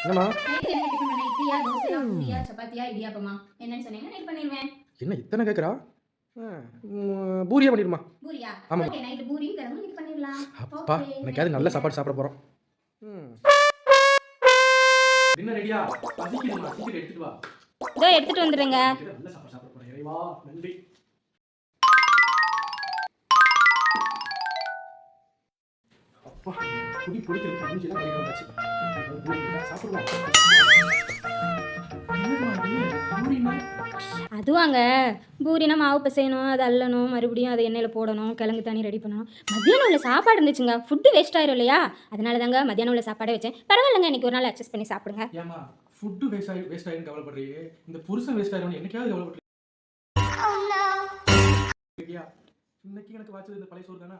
என்னம்மா? நைட்டு என்ன டிஃபன் பண்ண? இட்லியா, தோசையா, பூரியா, சப்பாத்தியா, இடியாப்பமா? என்னன்னு சொன்னீங்கன்னா நைட் பண்ணிருவேன். என்ன இத்தனை கேட்குறா? பூரியா பண்ணிடுமா? பூரியா? ஆமாம்மா. ஓகே, நைட்டு பூரியும் கிழங்கும் இன்னைக்கு பண்ணிடலாம். அப்பா ஓகே, இன்னைக்காவது நல்ல நைட் சாப்பாடு சாப்பிட போகிறோம். டின்னர் ரெடியா? பசிக்குதுமா, சீக்கிரம் எடுத்துட்டு வா. இதோ எடுத்துட்டு வந்துடுங்க. நல்ல சாப்பாடு சாப்பிட போகிறேன். இறைவா நன்றி. அப்பா குடி பிடிக்கிறது அஞ்சுலாம் கேட்க வந்தாச்சு. சாப்பிடுவோம். பூரினா அதுவாங்க, பூரினா மாவு பிசையணும், அதை அள்ளணும், மறுபடியும் அதை எண்ணெயில் போடணும், கிழங்கு தண்ணி ரெடி பண்ணணும். மத்தியானம் உள்ள சாப்பாடு இருந்துச்சுங்க, ஃபுட்டு வேஸ்ட் ஆயிரும் இல்லையா? அதனால தாங்க மத்தியானம் உள்ள சாப்பாடே வச்சேன். பரவாயில்லைங்க, இன்னைக்கு ஒரு நாள் அட்ஜஸ்ட் பண்ணி சாப்பிடுங்க. ஏமா ஃபுட்டு வேஸ்ட் ஆயிரும் கவலைப்படுறியே, இந்த புருஷன் வேஸ்ட் ஆயிரும் என்னைக்காவது கவலைப்படுறியா? இன்னைக்கு எனக்கு வாச்சது இந்த பழைய சோறு தானா?